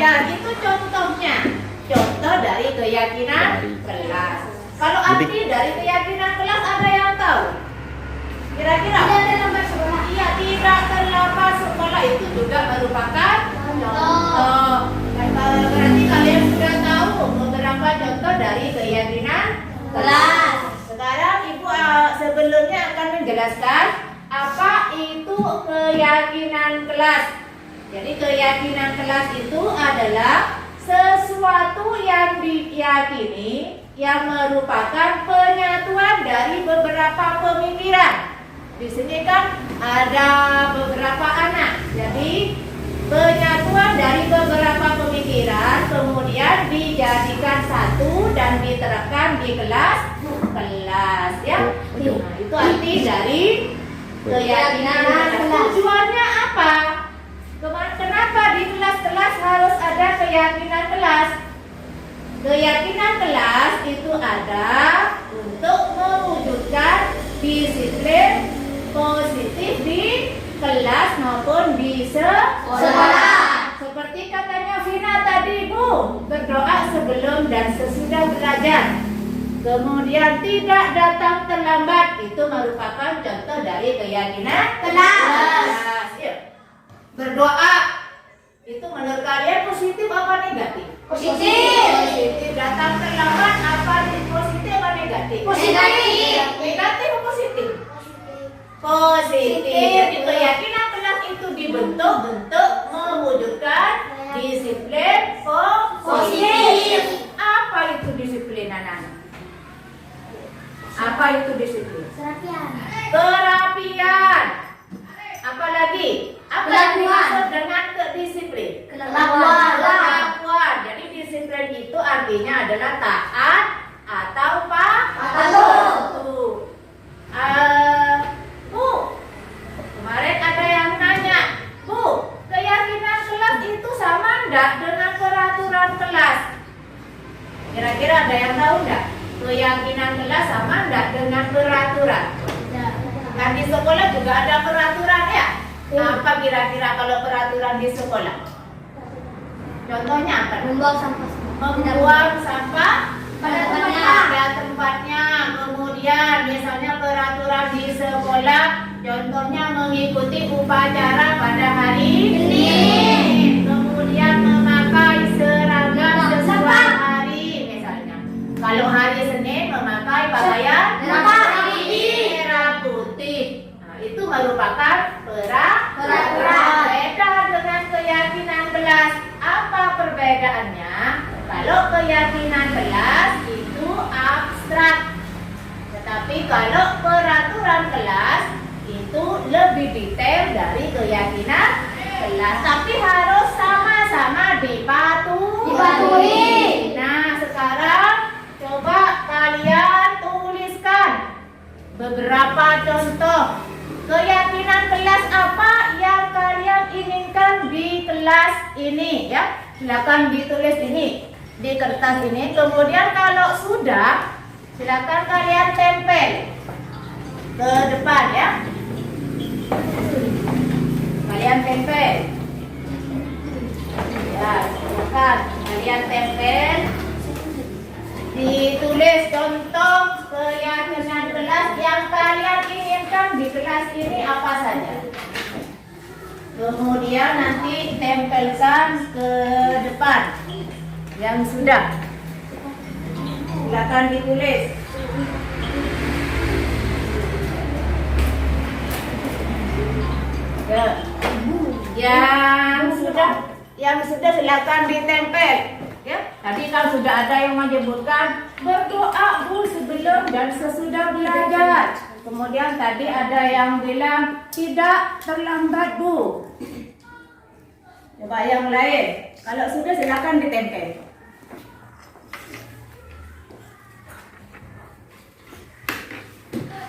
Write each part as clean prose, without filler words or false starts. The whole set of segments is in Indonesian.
Ya, itu contohnya. Contoh dari keyakinan kelas. Kalau arti dari keyakinan kelas ada yang tahu? Kira-kira? Tidak terlambat sekolah. Iya, tidak terlambat sekolah itu juga merupakan contoh. Berarti kalian sudah tahu beberapa contoh dari keyakinan kelas. Sekarang Ibu sebelumnya akan menjelaskan apa itu keyakinan kelas. Jadi keyakinan kelas itu adalah sesuatu yang diyakini yang merupakan penyatuan dari beberapa pemikiran. Di sini kan ada beberapa anak. Jadi penyatuan dari beberapa pemikiran kemudian dijadikan satu dan diterapkan di kelas ya. Nah, itu arti dari keyakinan kelas. Tujuannya apa? Kenapa di kelas-kelas harus ada keyakinan kelas? Keyakinan kelas itu ada untuk mewujudkan disiplin positif di kelas maupun di sekolah. Seperti katanya Vina tadi, Bu, berdoa sebelum dan sesudah belajar. Kemudian tidak datang terlambat, itu merupakan contoh dari keyakinan kelas. Berdoa itu menurut kalian positif apa negatif? Positif. Positif. Datang terlambat apa positif apa negatif? Positif. Negatif atau positif? Positif. Jadi keyakinan kelas itu dibentuk untuk mewujudkan disiplin positif. Apa itu disiplin, anak-anak? Apa itu disiplin? Kerapian. Apalagi? Apa yang dimaksud dengan kedisiplin? Kelakuan. Jadi disiplin itu artinya adalah taat atau patuh. Bu, kemarin ada yang nanya, Bu, keyakinan kelas itu sama enggak dengan peraturan kelas? Kira-kira ada yang tahu enggak? Keyakinan kelas sama enggak dengan peraturan? Kan di sekolah juga ada peraturan ya? Apa kira-kira kalau peraturan di sekolah? Contohnya apa? Membuang sampah pada tempatnya. Kemudian misalnya peraturan di sekolah, contohnya mengikuti upacara pada hari Senin. Kemudian memakai seragam sesuai hari misalnya. Kalau hari Senin memakai pakaian merah putih. Nah, itu merupakan peraturan. Beda dengan keyakinan kelas. Apa perbedaannya? Kalau keyakinan kelas itu abstrak, tetapi kalau peraturan kelas itu lebih detail dari keyakinan kelas. Tapi harus sama-sama dipatuhi. Nah, sekarang coba kalian tuliskan beberapa contoh keyakinan kelas apa yang kalian inginkan di kelas ini ya. Silakan ditulis ini di kertas ini. Kemudian kalau sudah, silakan kalian tempel ke depan ya. Kalian tempel. Ya, silakan kalian tempel. Ditulis contoh keyakinan kelas yang kalian inginkan di kelas ini apa saja. Kemudian nanti tempelkan ke depan yang sudah. Silakan ditulis. Ya. Yang sudah silakan ditempel. Ya, tadi kan sudah ada yang menyebutkan berdoa Bu sebelum dan sesudah belajar. Kemudian tadi ada yang bilang tidak terlambat Bu. Coba yang lain. Kalau sudah silakan ditempel.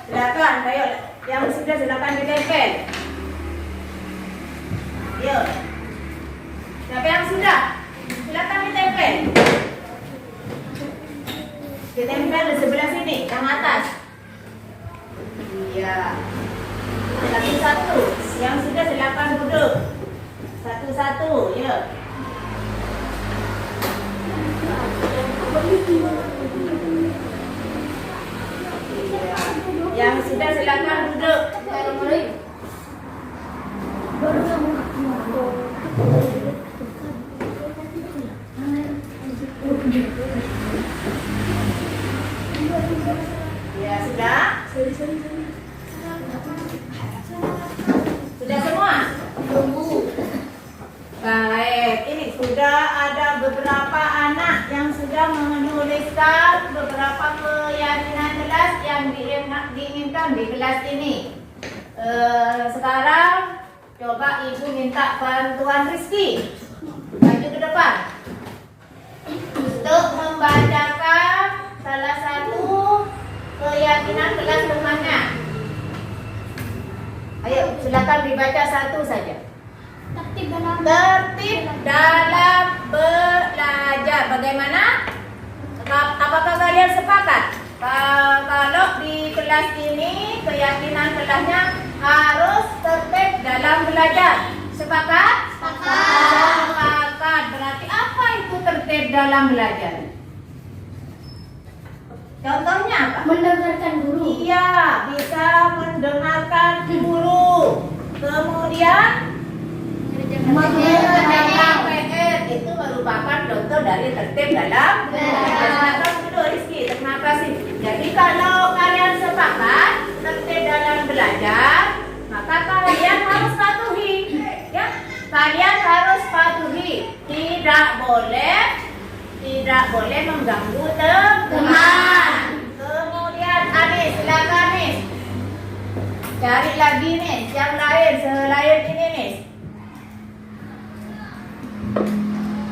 Silakan, ayo yang sudah silakan ditempel. Yuk. Siapa yang sudah? Silakan ditempel. Ditempel di sebelah sini, yang atas. Iya. Satu-satu. Yang sudah silakan duduk. Satu-satu, yuk. Ya, silakan duduk. Ya, sudah? Sudah semua? Baik, ini sudah ada beberapa anak yang sudah menuliskan beberapa keyakinan kelas yang diinginkan di kelas ini. Sekarang coba ibu minta bantuan Rizky. Maju ke depan untuk membacakan salah satu keyakinan kelas temannya. Ayo, silakan dibaca satu saja. Tertib dalam belajar. Bagaimana? Apakah kalian sepakat? Kalau di kelas ini keyakinan kelasnya harus tertib dalam belajar. Sepakat? Sepakat. Berarti apa itu tertib dalam belajar? Contohnya apa? Mendengarkan guru. Iya, bisa mendengarkan guru. Kemudian mengerjakan PR itu merupakan contoh dari tertib dalam belajar. Dulu Rizky, terima kasih. Jadi kalau kalian sepakat tertib dalam belajar, maka kalian harus patuhi. Ya, kalian harus patuhi. Tidak boleh mengganggu teman. Kemudian Anis, silakan Anis. Cari lagi nih yang lain selain ini nih.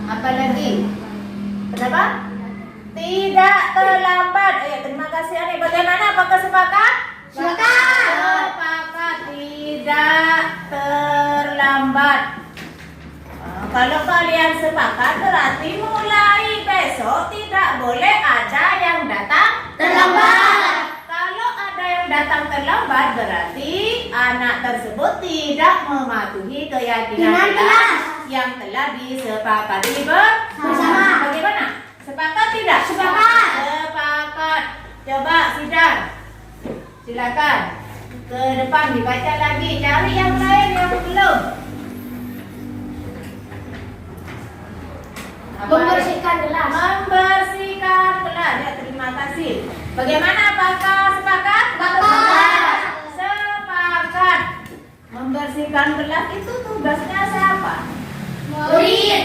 Apa lagi? Kenapa? Tidak terlambat. Terima kasih Ani. Bagaimana? Apakah sepakat? Sepakat. Tidak terlambat. Kalau kalian sepakat berarti mulai besok tidak boleh ada yang datang terlambat. Kalau ada yang datang terlambat berarti anak tersebut tidak mematuhi keyakinan kelas yang telah disepakati bersama. Bagaimana? Sepakat tidak? Sepakat. Coba sidang. Silakan ke depan dibaca lagi. Cari yang lain yang belum. Membersihkan kelas. Membersihkan kelas. Ya, terima kasih. Bagaimana? Apakah sepakat? Sepakat. Membersihkan kelas itu tugasnya siapa? Murid.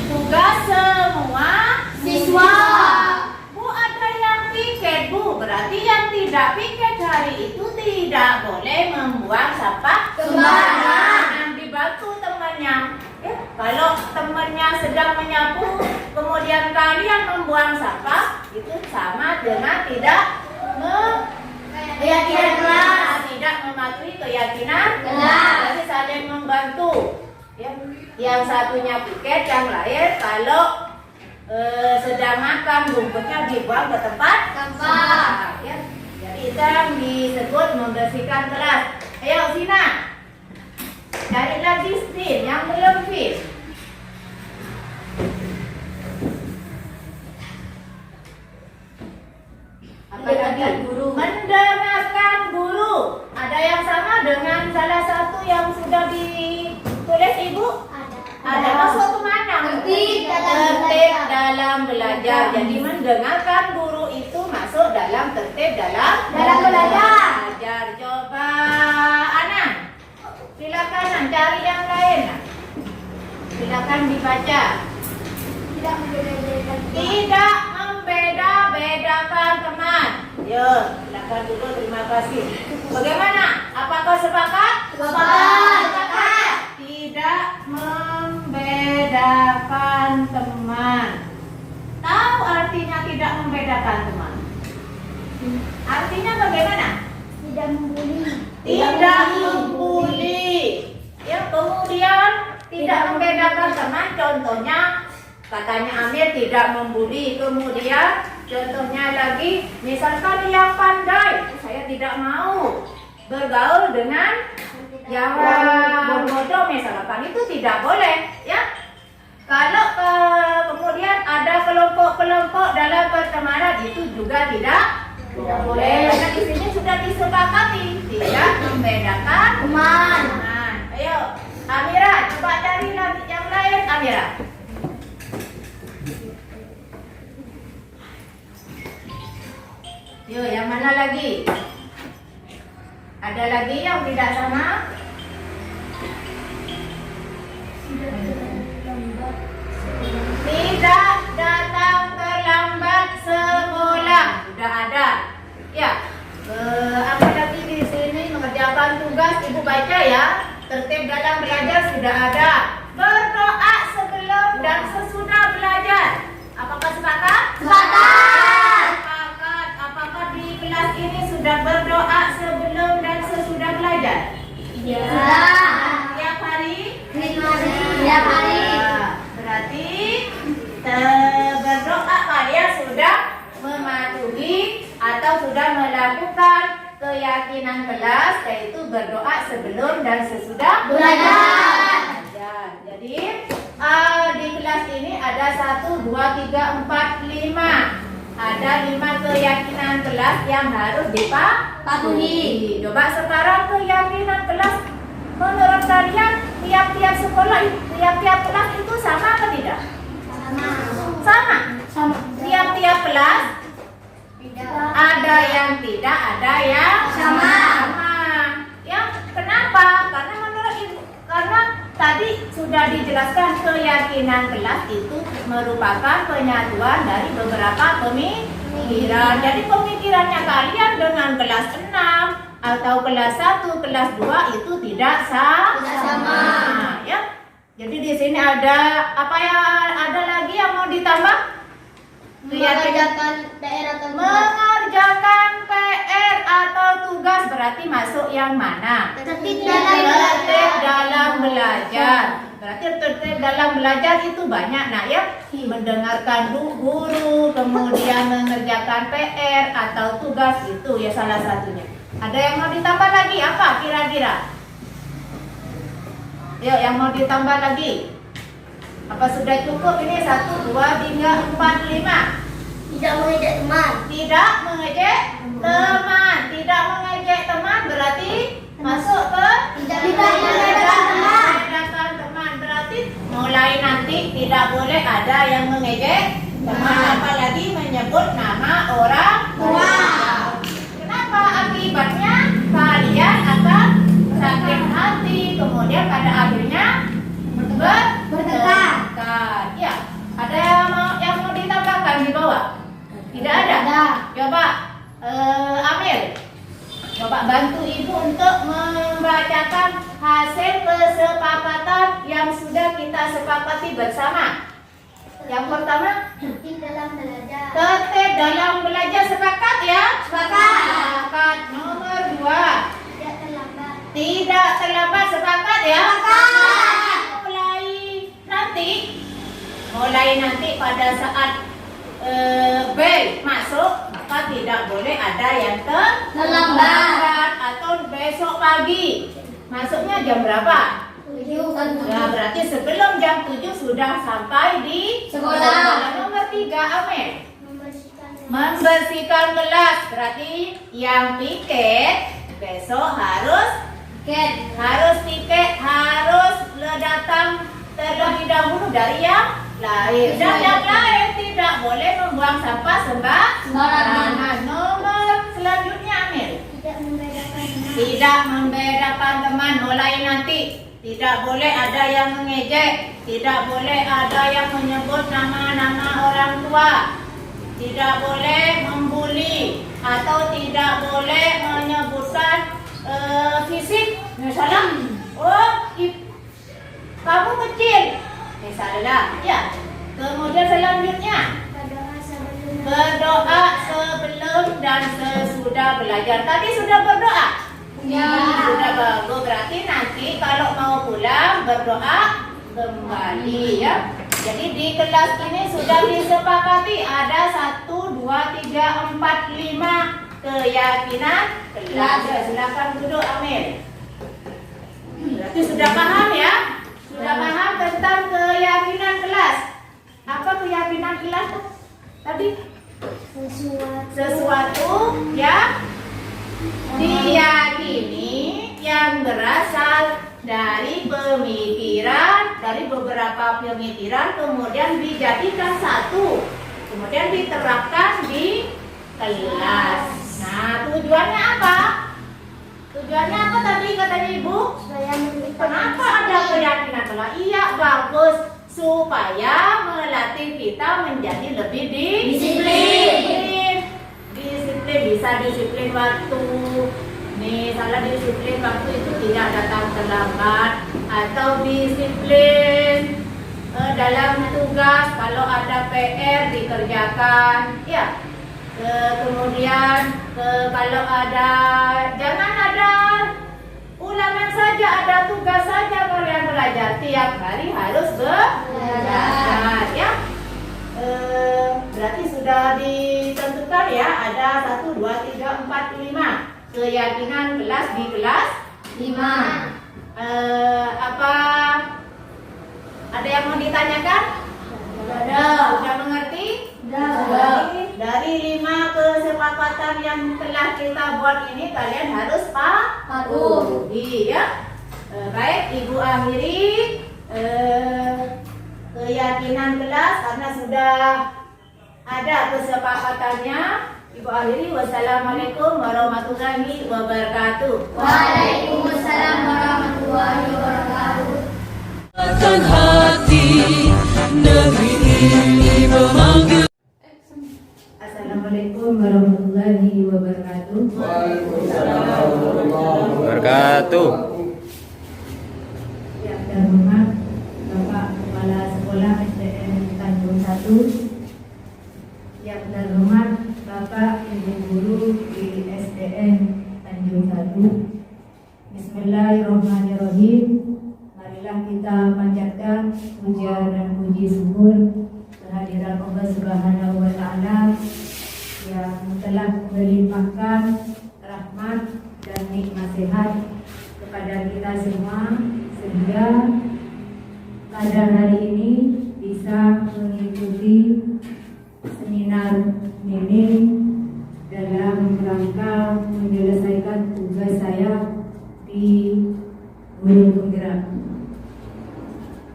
Tugas semua Siswa. Bu, ada yang piket Bu. Berarti yang tidak piket hari itu tidak boleh membuang sampah Sembarangan. Yang dibantu temannya. Ya, kalau temannya sedang menyapu, kemudian kalian membuang sampah, itu sama dengan tidak Keyakinan kelas. tidak mematuhi keyakinan Kelas. Jadi saling membantu. Ya, yang satunya piket, yang lain kalau sedang makan rumputnya dibuang ke tempat sampah. Ya, jadi itu yang disebut membersihkan kelas. Ayo Sina, cari lagi Steve yang belum fit. Apalagi mendengarkan guru. Ada yang sama dengan salah satu yang sudah ditulis Ibu? Ada. Masuk ke mana? Tertib dalam belajar. Jadi mendengarkan guru itu masuk dalam tertib dalam belajar. Coba Anan, silakan Anan, cari yang lain. Silakan dibaca. Tidak membeda-bedakan teman. Yo, silakan dulu, terima kasih. Bagaimana? Apakah sepakat? Sepakat. Tidak membedakan teman. Tahu artinya tidak membedakan teman? Artinya bagaimana? Tidak membuli. Tidak membuli. Ya, kemudian tidak membedakan teman. Contohnya katanya Amir tidak membuli. Kemudian contohnya lagi, misalkan yang pandai, saya tidak mau bergaul dengan yang bodoh misalkan, itu tidak boleh, ya. Kalau kemudian ada kelompok-kelompok dalam pertemanan itu juga tidak boleh. Karena di sini sudah disepakati tidak membedakan Teman. teman. Ayo, Amira, coba cari lagi yang lain, Amira. Yo, yang mana lagi? Ada lagi yang tidak sama? Tidak datang terlambat sekolah. Sudah ada. Ya. Apa lagi di sini mengerjakan tugas, Ibu baca ya. Tertib dalam belajar sudah ada. Berdoa sebelum dan sesudah belajar. Apakah sepakat? Sepakat. Sepakat. Apakah di kelas ini sudah berdoa sebelum dan sesudah belajar? Iya. Tiap hari? Tiap hari. Berarti berdoa kalian sudah mematuhi atau sudah melakukan keyakinan kelas, yaitu berdoa sebelum dan sesudah Belajar. Jadi di kelas ini ada 1, 2, 3, 4, 5. Ada 5 keyakinan kelas yang harus dipatuhi. Coba sekarang keyakinan kelas menurut kalian tiap-tiap sekolah, tiap-tiap kelas itu sama atau tidak? Sama. Tiap-tiap kelas ada yang tidak, ada yang Sama. Ya, kenapa? Karena tadi sudah dijelaskan keyakinan kelas itu merupakan penyatuan dari beberapa pemikiran. Jadi pemikirannya kalian dengan kelas 6 atau kelas 1, kelas 2 itu tidak sama. Ya. Jadi di sini ada apa ya? Ada lagi yang mau ditambah? Mengerjakan daerah Mengerjakan PR atau tugas berarti masuk yang mana? Tertib dalam belajar. Berarti tertib dalam belajar itu banyak nak ya. Mendengarkan guru, kemudian mengerjakan PR atau tugas itu ya salah satunya. Ada yang mau ditambah lagi apa kira-kira? Yuk, yang mau ditambah lagi? Apa sudah cukup ini? 1, 2, 3, 4, 5. Tidak mengejek teman. Tidak mengejek teman. Tidak mengejek teman berarti masuk ke Tidak membedakan teman. membedakan teman. Berarti mulai nanti tidak boleh ada yang mengejek teman, apalagi menyebut nama orang tua. Kenapa? Akibatnya kalian akan sakit hati, kemudian pada akhirnya bertengkar. Ya, ada yang mau ditambahkan di bawah? Tidak ada. Coba Amir, coba bantu ibu untuk membacakan hasil kesepakatan yang sudah kita sepakati bersama. Yang pertama, Tertib dalam belajar. tertib dalam belajar, sepakat ya? Sepakat. Nomor 2, Tidak terlambat. tidak terlambat, sepakat ya? Sepakat. Mulai nanti pada saat bel masuk, maka tidak boleh ada yang terlambat. Atau besok pagi masuknya jam berapa? Ya, berarti sebelum jam 7 sudah sampai di Sekolah. Nomor 3, Amir, Membersihkan. membersihkan kelas. Berarti yang piket besok harus datang terlebih dahulu dari yang lain. Dan yang lain tidak boleh membuang sampah sembarangan. Nomor selanjutnya, Amir, Tidak membedakan teman. tidak membedakan teman. Mulai nanti tidak boleh ada yang mengejek, tidak boleh ada yang menyebut nama-nama orang tua, tidak boleh membuli, atau tidak boleh menyebutkan fisik. Misalnya, kamu kecil, misalnya, ya. Kemudian selanjutnya, berdoa sebelum dan sesudah belajar. Tadi sudah berdoa? Sudah bagus. Berarti nanti kalau mau pulang berdoa kembali ya. Jadi di kelas ini sudah disepakati ada 1, 2, 3, 4, 5 keyakinan kelas. Silakan duduk, Amir. Berarti sudah paham ya? Sudah paham tentang keyakinan kelas. Apa keyakinan keyakinan kelas tadi? Sesuatu yang diyakini yang berasal dari pemikiran, dari beberapa pemikiran kemudian dijadikan satu, kemudian diterapkan di kelas. Nah, tujuannya apa? Tujuannya apa tadi katanya Ibu? supaya memberikan Kenapa ada keyakinan kelas? Iya, bagus, supaya melatih kita menjadi lebih disiplin. Disiplin, bisa disiplin waktu. Misalnya disiplin waktu itu tidak datang terlambat, atau disiplin dalam tugas kalau ada PR dikerjakan. Ya. Kemudian kalau ada, jangan ada ulangan saja, ada tugas saja kalian belajar, tiap hari harus belajar ya. Berarti sudah ditentukan ya, ada 1, 2, 3, 4, 5 keyakinan kelas di kelas 5. Apa ada yang mau ditanyakan? Sudah mengerti? Dari 5 kesepakatan yang telah kita buat ini kalian harus patuhi ya. Baik, Ibu akhiri keyakinan kelas karena sudah ada kesepakatannya. Ibu akhiri, wassalamualaikum warahmatullahi wabarakatuh. Waalaikumsalam warahmatullahi wabarakatuh. Hati negeri ini memanggil. Assalamualaikum warahmatullahi wabarakatuh. Wabarakatuh. Yang terhormat Bapak Kepala Sekolah SDN Tanjung 1, yang terhormat Bapak Ibu Guru di SDN Tanjung 1. Bismillahirrahmanirrahim. Marilah kita panjatkan puja dan puji syukur kehadiran Allah Subhanahu wa Ta'ala yang telah melimpahkan rahmat dan nikmat sehat kepada kita semua sehingga pada hari ini bisa mengikuti seminar ini dalam rangka menyelesaikan tugas saya di Guru Penggerak.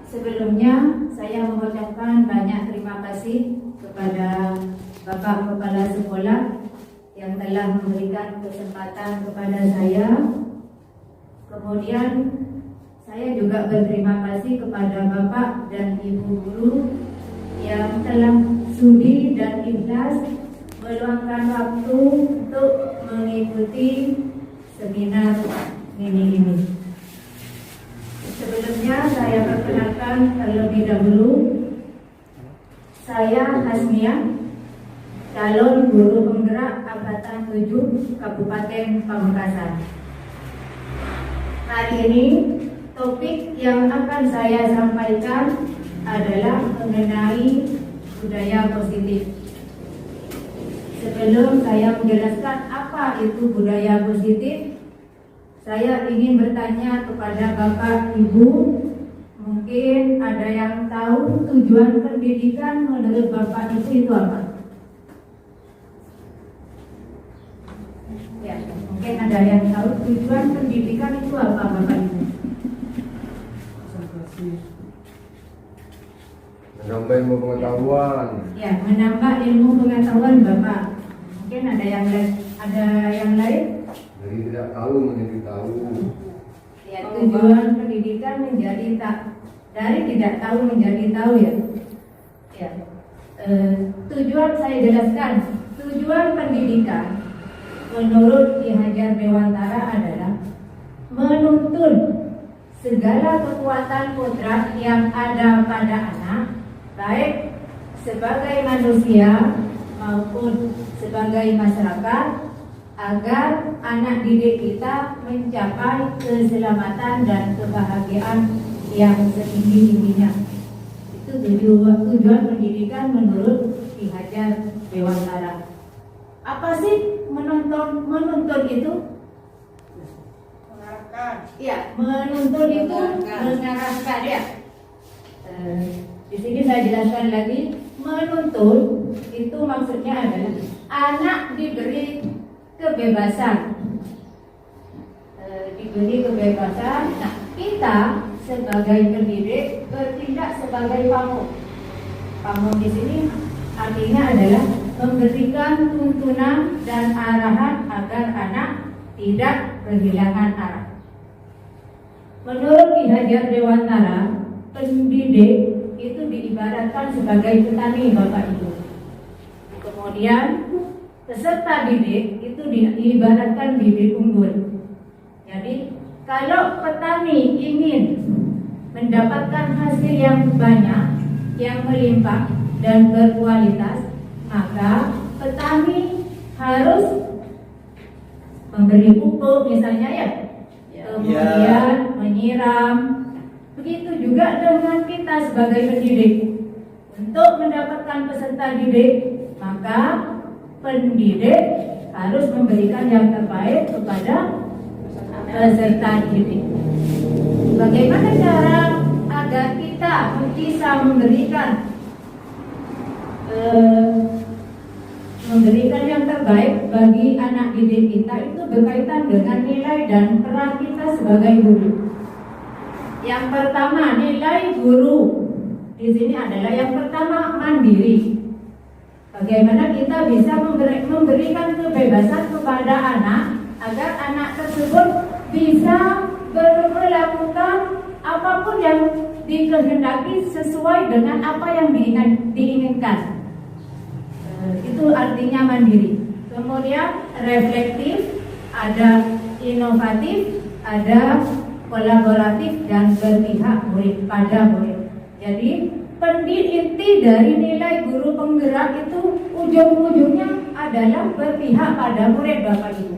Sebelumnya saya mengucapkan banyak terima kasih kepada Bapak Kepala Sekolah yang telah memberikan kesempatan kepada saya. Kemudian saya juga berterima kasih kepada Bapak dan Ibu Guru yang telah sudi dan ikhlas meluangkan waktu untuk mengikuti seminar ini. Sebelumnya saya perkenalkan terlebih dahulu, saya Hasmia, calon guru penggerak angkatan 7 Kabupaten Pamekasan. Hari ini topik yang akan saya sampaikan adalah mengenai budaya positif. Sebelum saya menjelaskan apa itu budaya positif, saya ingin bertanya kepada Bapak Ibu, mungkin ada yang tahu tujuan pendidikan menurut Bapak Ibu itu apa? Ya, mungkin ada yang tahu tujuan pendidikan itu apa Bapak Ibu? Menambah ilmu pengetahuan. Ya, menambah ilmu pengetahuan Bapak. Mungkin ada yang lain? Dari tidak tahu menjadi tahu. Ya, tujuan pendidikan dari tidak tahu menjadi tahu ya. Ya. Tujuan saya jelaskan. Tujuan pendidikan menurut Ki Hajar Dewantara adalah menuntun segala kekuatan kodrat yang ada pada anak, baik sebagai manusia maupun sebagai masyarakat, agar anak didik kita mencapai keselamatan dan kebahagiaan yang setinggi-tingginya. Itu tujuan pendidikan menurut Ki Hajar Dewantara. Apa sih menuntun itu? Mengarahkan. Iya, menuntun itu mengarahkan ya. Di sini saya jelaskan lagi, menuntun itu maksudnya adalah anak diberi kebebasan. Diberi kebebasan. Nah, kita sebagai pendidik bertindak sebagai pamong. Pamong di sini artinya adalah memberikan tuntunan dan arahan agar anak tidak kehilangan arah. Menurut Ki Hajar Dewantara, pendidik itu diibaratkan sebagai petani, Bapak Ibu. Kemudian peserta didik itu diibaratkan bibit unggul. Jadi kalau petani ingin mendapatkan hasil yang banyak, yang melimpah dan berkualitas, maka petani harus memberi pupuk misalnya ya, kemudian menyiram. Begitu juga dengan kita sebagai pendidik. Untuk mendapatkan peserta didik, maka pendidik harus memberikan yang terbaik kepada peserta didik. Bagaimana cara agar kita bisa memberikan yang terbaik bagi anak didik kita? Itu berkaitan dengan nilai dan peran kita sebagai guru. Yang pertama, nilai guru di sini adalah yang pertama mandiri. Bagaimana kita bisa memberikan kebebasan kepada anak agar anak tersebut bisa melakukan apapun yang dikehendaki sesuai dengan apa yang diinginkan. Itu artinya mandiri. Kemudian reflektif, ada inovatif, ada kolaboratif dan berpihak pada murid. Jadi inti dari nilai guru penggerak itu ujung-ujungnya adalah berpihak pada murid, Bapak Ibu.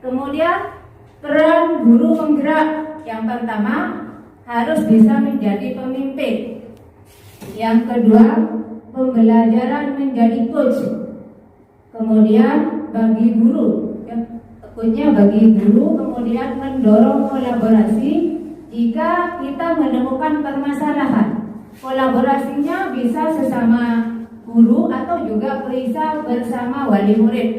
Kemudian peran guru penggerak yang pertama harus bisa menjadi pemimpin. Yang kedua, pembelajaran menjadi coach. Kemudian bagi guru, kemudian mendorong kolaborasi jika kita menemukan permasalahan. Kolaborasinya bisa sesama guru atau juga bisa bersama wali murid.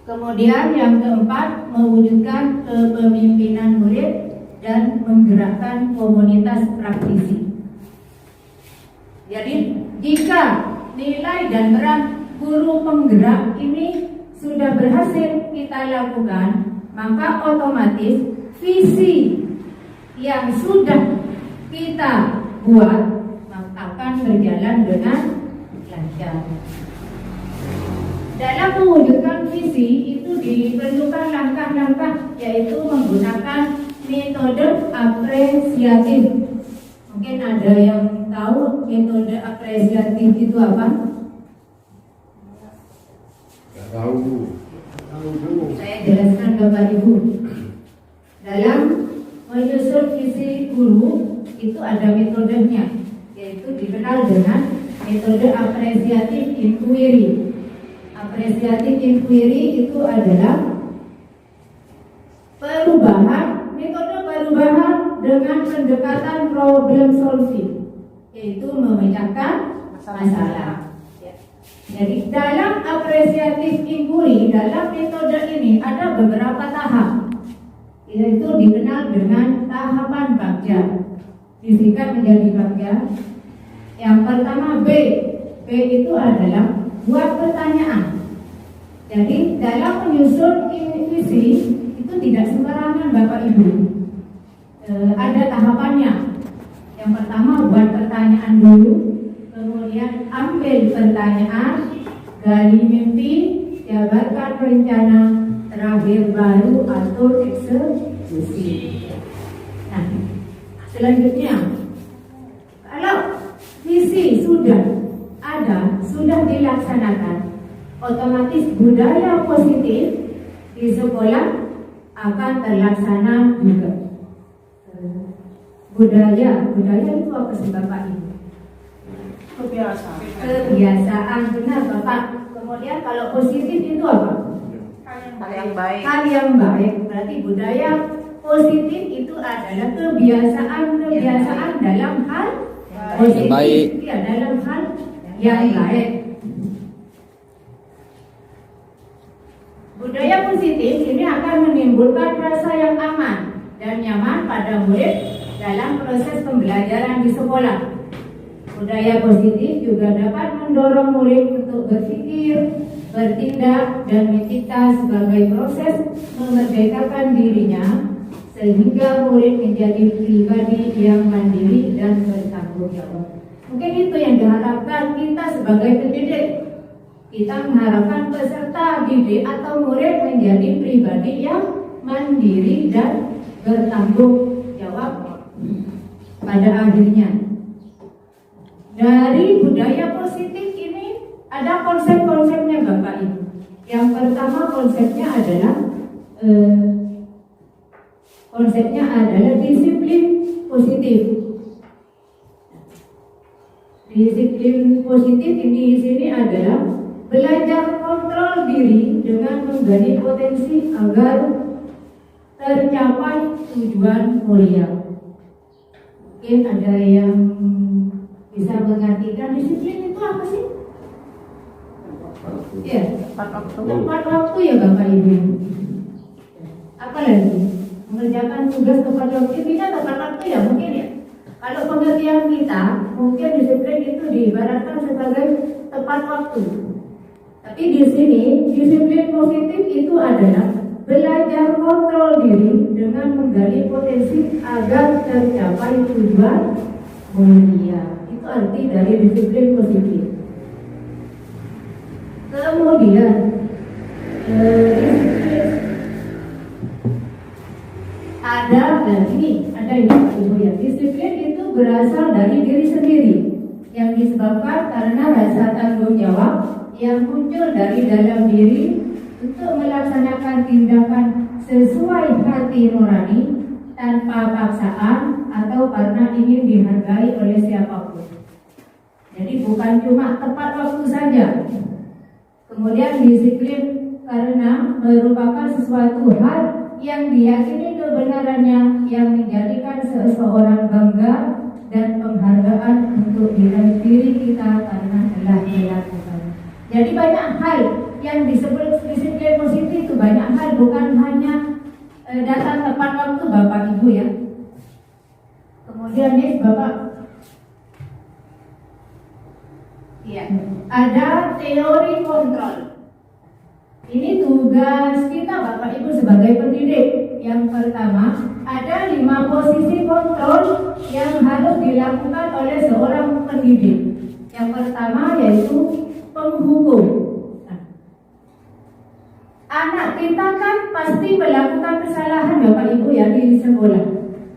Kemudian yang keempat, mewujudkan kepemimpinan murid dan menggerakkan komunitas praktisi. Jadi jika nilai dan peran guru penggerak ini sudah berhasil kita lakukan, maka otomatis visi yang sudah kita buat akan berjalan dengan lancar. Dalam mewujudkan visi itu diperlukan langkah-langkah, yaitu menggunakan metode apresiatif. Mungkin ada yang tahu metode apresiatif itu apa? Tahu. Saya jelaskan Bapak Ibu. Dalam menyusun visi guru itu ada metodenya, yaitu dikenal dengan metode apresiatif inquiry. Apresiatif inquiry itu adalah metode perubahan dengan pendekatan problem solving, yaitu memecahkan masalah. Jadi dalam apresiatif inquiry, dalam metode ini ada beberapa tahap, yaitu dikenal dengan tahapan bagja, disingkat menjadi bagja. Yang pertama B itu adalah buat pertanyaan. Jadi dalam menyusun visi itu tidak sembarangan, Bapak Ibu. Ada tahapannya. Yang pertama buat pertanyaan dulu, kemudian ambil pertanyaan, gali mimpi, jabarkan rencana, terakhir baru atur eksekusi. Nah, selanjutnya, kalau visi sudah ada, sudah dilaksanakan, otomatis budaya positif di sekolah akan terlaksana juga. Budaya itu apa sih Bapak Ibu? Kebiasaan, benar Bapak. Kemudian kalau positif itu apa? Hal yang baik. Hal yang baik. Berarti budaya positif itu adalah kebiasaan dalam hal positif baik. ya dalam hal yang baik. Budaya positif ini akan menimbulkan rasa yang aman dan nyaman pada murid dalam proses pembelajaran di sekolah. Budaya positif juga dapat mendorong murid untuk berpikir, bertindak, dan mencipta sebagai proses memerdekakan dirinya sehingga murid menjadi pribadi yang mandiri dan bertanggung jawab. Mungkin itu yang diharapkan kita sebagai pendidik. Kita mengharapkan peserta didik atau murid menjadi pribadi yang mandiri dan bertanggung jawab pada akhirnya. Dari budaya positif ini ada konsep-konsepnya Bapak Ibu. Yang pertama konsepnya adalah disiplin positif. Disiplin positif ini di sini adalah belajar kontrol diri dengan menggali potensi agar tercapai tujuan mulia. Mungkin ada yang bisa mengartikan disiplin itu apa sih? Ya, tepat waktu ya Bapak Ibu. Apa lagi? Mengerjakan tugas tepat waktu, tidak tepat waktu ya mungkin ya. Kalau pengertian kita, mungkin disiplin itu diibaratkan sebagai tepat waktu. Tapi di sini disiplin positif itu adalah belajar kontrol diri dengan menggali potensi agar tercapai tujuan mulia. Itu arti dari disiplin positif. Kemudian disiplin ada ini Pak Ibu ya. Disiplin itu berasal dari diri sendiri yang disebabkan karena rasa tanggung jawab yang muncul dari dalam diri untuk melaksanakan tindakan sesuai hati nurani tanpa paksaan atau karena ingin dihargai oleh siapapun. Jadi bukan cuma tepat waktu saja. Kemudian disiplin karena merupakan sesuatu hal yang diyakini kebenarannya yang menjadikan seseorang bangga dan penghargaan untuk diri kita karena telah dilakukan. Jadi banyak hal yang disebut disiplin positif itu banyak hal, bukan hanya datang tepat waktu Bapak Ibu ya. Kemudian nih Bapak, ya, ada teori kontrol. Ini tugas kita Bapak Ibu sebagai pendidik. Yang pertama, ada 5 posisi kontrol yang harus dilakukan oleh seorang pendidik. Yang pertama yaitu penghukum. Anak kita kan pasti melakukan kesalahan Bapak Ibu ya di sekolah.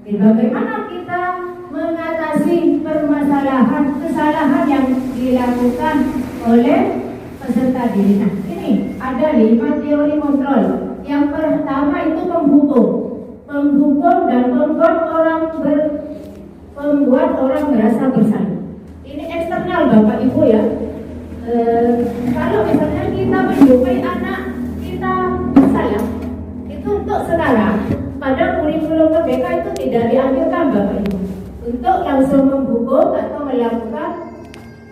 Jadi bagaimana kita mengatasi permasalahan kesalahan yang dilakukan oleh peserta didik? Nah, ini ada 5 teori kontrol. Yang pertama itu penghukum. Penghukum dan membuat orang merasa bersalah. Ini eksternal Bapak Ibu ya. Kalau misalnya kita menjumpai anak kita bersalah, itu untuk sekarang pada kurikulum PBK itu tidak dianjurkan Bapak Ibu untuk langsung menghukum atau melakukan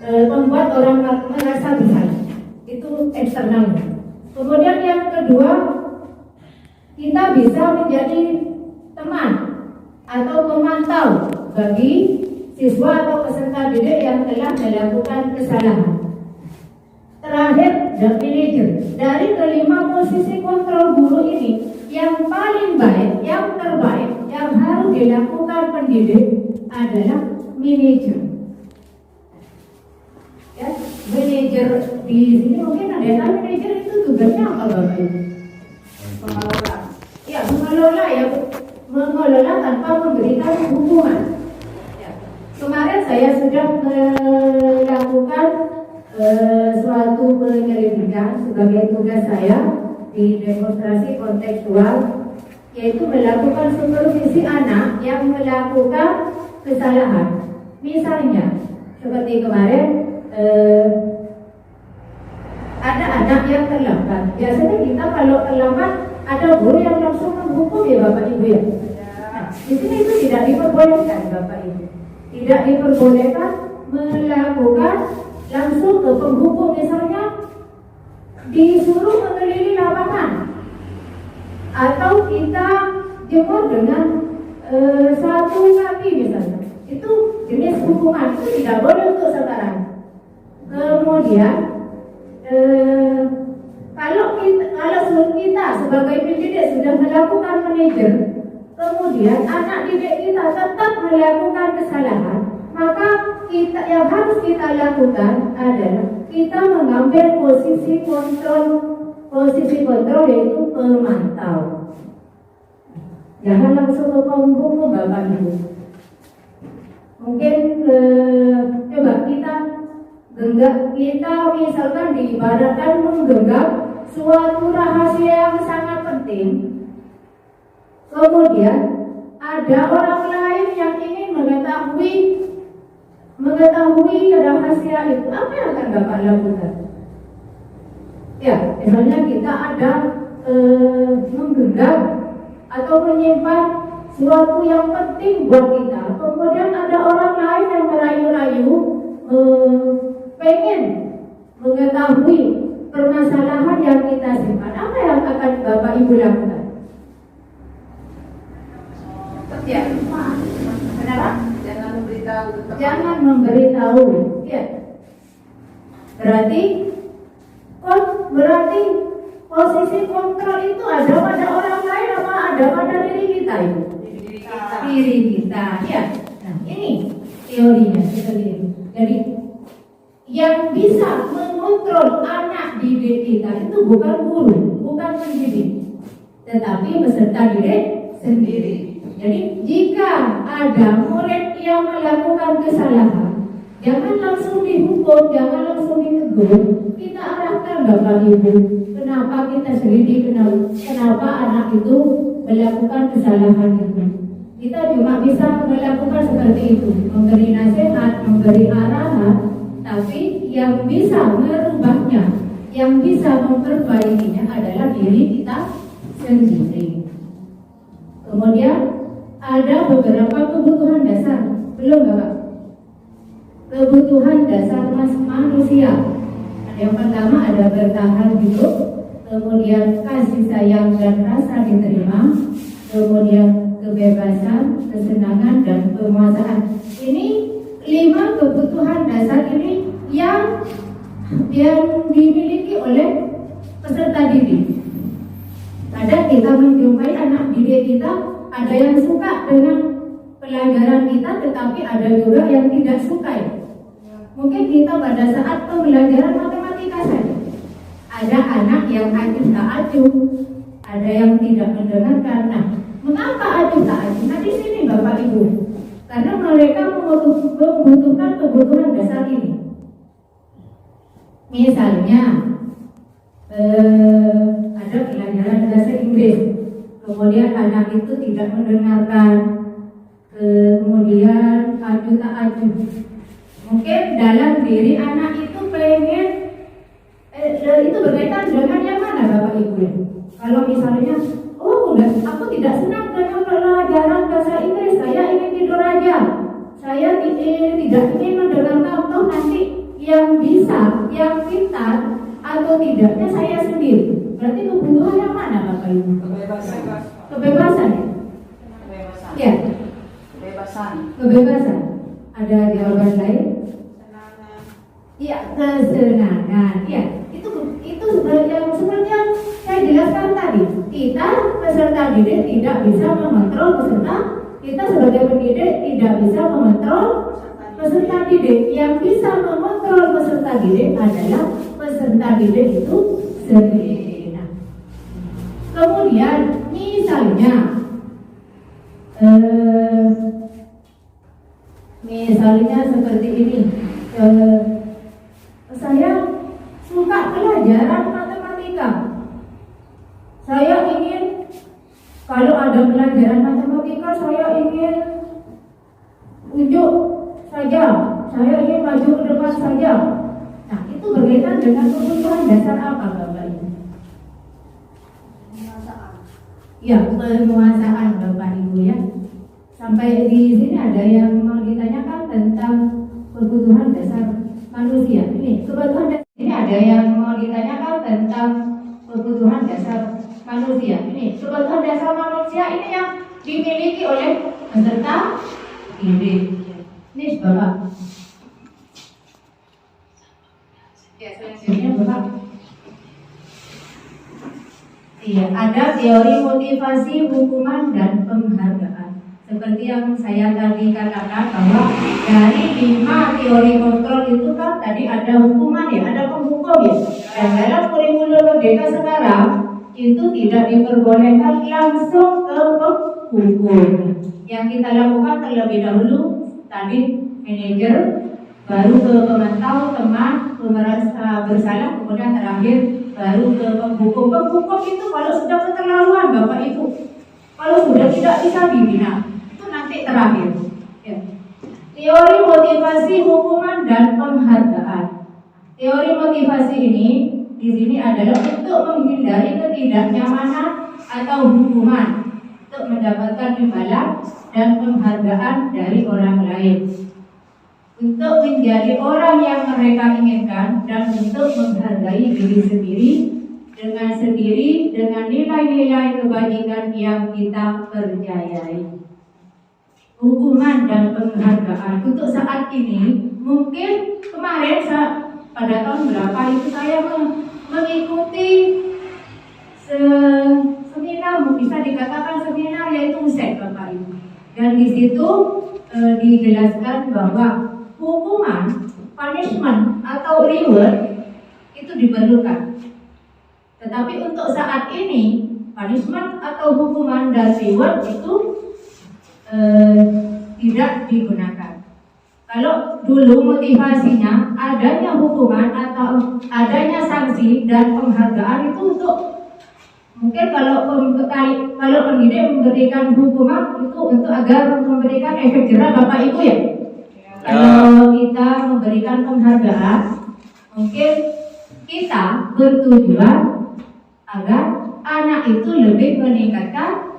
membuat orang merasa bersalah. Itu eksternal. Kemudian yang kedua, kita bisa menjadi teman atau pemantau bagi siswa atau peserta didik yang telah melakukan kesalahan. Terakhir, the manager. Dari kelima posisi kontrol guru ini, yang paling baik, yang terbaik, yang harus dilakukan pendidik adalah manajer. Ya, manajer di sini mungkin ada yang tahu manajer itu tugasnya apa Bapak Ibu? Mengelola. Ya, mengelola ya, mengelola tanpa memberikan hukuman. Ya. Kemarin saya sudah melakukan suatu penyelidikan sebagai tugas saya di demonstrasi kontekstual, yaitu melakukan supervisi anak yang melakukan kesalahan. Misalnya seperti kemarin ada anak yang terlambat. Biasanya kita kalau terlambat ada guru yang langsung menghukum ya Bapak Ibu ya. Nah, di sini itu tidak diperbolehkan Bapak Ibu. tidak diperbolehkan melakukan langsung ke penghubung, misalnya disuruh mengelilingi lapangan atau kita jemur dengan satu kaki misalnya, itu jenis hukuman, itu tidak boleh untuk sekarang. Kemudian kalau kita sebagai pendidik sudah melakukan manajer, kemudian anak didik kita tetap melakukan kesalahan, maka yang harus kita lakukan adalah kita mengambil posisi kontrol yaitu pemantau. Jangan langsung ke penghubung Bapak Ibu. Mungkin coba kita misalkan diibaratkan menggenggam suatu rahasia yang sangat penting. Kemudian ada orang lain yang ingin mengetahui rahasia itu, apa yang akan Bapak lakukan? Ya, misalnya kita ada menggenggam atau menyimpan suatu yang penting buat kita. Kemudian ada orang lain yang merayu-rayu pengen mengetahui permasalahan yang kita simpan. Apa yang akan Bapak Ibu lakukan? Ya, kenapa? Jangan memberitahu. Ya, berarti posisi kontrol itu ada pada orang lain apa ada pada diri kita itu? Diri kita. Ya. Nah, ini teorinya seperti itu. Jadi yang bisa mengontrol anak didik kita itu bukan guru, bukan pendidik, tetapi peserta didik sendiri. Jadi jika ada murid yang melakukan kesalahan, jangan langsung dihukum, jangan langsung ditegur. Kita arahkan Bapak Ibu, kenapa kita selidiki, kenapa anak itu melakukan kesalahan itu. Kita cuma bisa melakukan seperti itu, memberi nasihat, memberi arahan. Tapi yang bisa merubahnya, yang bisa memperbaikinya adalah diri kita sendiri. Kemudian ada beberapa kebutuhan dasar, belum Bapak? Kebutuhan dasar manusia. Yang pertama ada bertahan hidup, kemudian kasih sayang dan rasa diterima, kemudian kebebasan, kesenangan dan penguasaan. Ini 5 kebutuhan dasar ini yang dimiliki oleh peserta didik. Kadang kita menjumpai anak didik kita, ada yang suka dengan pelajaran kita, tetapi ada juga yang tidak suka. Mungkin kita pada saat pembelajaran matematika saja, ada anak yang acuh tak acuh, ada yang tidak mendengarkan. Nah, mengapa acuh tak acuh? Nah, di sini Bapak Ibu, karena mereka membutuhkan kebutuhan dasar ini. Misalnya ada pelajaran bahasa Inggris, kemudian anak itu tidak mendengarkan, kemudian acuh tak acuh. Mungkin dalam diri anak itu pengen itu berkaitan dengan yang mana Bapak Ibu? Kalau misalnya, oh enggak, aku tidak senang dengan pelajaran bahasa Inggris, saya ingin tidur aja, saya tidak ingin mendengarkan, toh nanti yang bisa, yang pintar atau tidaknya saya sendiri. Berarti kebutuhan yang mana Bapak Ibu? Kebebasan. Ya. Kebebasan. Ada jawaban lain? Iya, kesenangan. Ya, itu yang seperti yang saya jelaskan tadi. Kita peserta didik tidak bisa mengontrol peserta. Kita sebagai pendidik tidak bisa mengontrol peserta didik. Yang bisa mengontrol peserta didik adalah peserta didik itu sendiri. Nah, kemudian misalnya seperti ini, saya suka pelajaran matematika. Saya ingin kalau ada pelajaran matematika, saya ingin unjuk saja, saya ingin maju ke depan saja. Nah, itu berkaitan dengan kebutuhan dasar apa Bapak Ibu? Ya, penguasaan Bapak Ibu ya. Sampai di sini ada yang mau ditanyakan tentang kebutuhan dasar manusia. Ini kebutuhan dasar. Ini ada yang mau ditanyakan tentang kebutuhan dasar manusia. Ini kebutuhan dasar manusia ini yang dimiliki oleh peserta didik. Ini Bapak. Ya, selanjutnya Bapak. Iya, ada teori motivasi, hukuman, dan penghargaan. Seperti yang saya tadi katakan bahwa dari 5 teori kontrol itu kan tadi ada hukuman ya, ada penghukum ya. Dan dalam kurikulum Merdeka sekarang itu tidak diperbolehkan langsung ke penghukum. Yang kita lakukan terlebih dahulu tadi manajer, baru ke pemantau, teman, pemerasa bersalah, kemudian terakhir baru ke penghukum. Penghukum itu kalau sudah keterlaluan Bapak Ibu, kalau sudah tidak bisa dibina, itu nanti terakhir. Ya. Teori motivasi, hukuman, dan penghargaan. Teori motivasi ini di sini adalah untuk menghindari ketidaknyamanan atau hukuman, untuk mendapatkan imbalan dan penghargaan dari orang lain, untuk menjadi orang yang mereka inginkan, dan untuk menghargai diri sendiri dengan nilai-nilai kebajikan yang kita percayai. Hukuman dan penghargaan untuk saat ini, mungkin kemarin pada tahun berapa itu saya mengikuti seminar, bisa dikatakan seminar, yaitu USED Bapak Ibu. Dan di situ dijelaskan bahwa hukuman, punishment atau reward itu diperlukan. Tetapi untuk saat ini punishment atau hukuman dan reward itu tidak digunakan. Kalau dulu motivasinya adanya hukuman atau adanya sanksi dan penghargaan itu untuk mungkin kalau pendidik memberikan hukuman itu untuk agar memberikan efek jerah Bapak Ibu ya. Kalau kita memberikan penghargaan, mungkin kita bertujuan agar anak itu lebih meningkatkan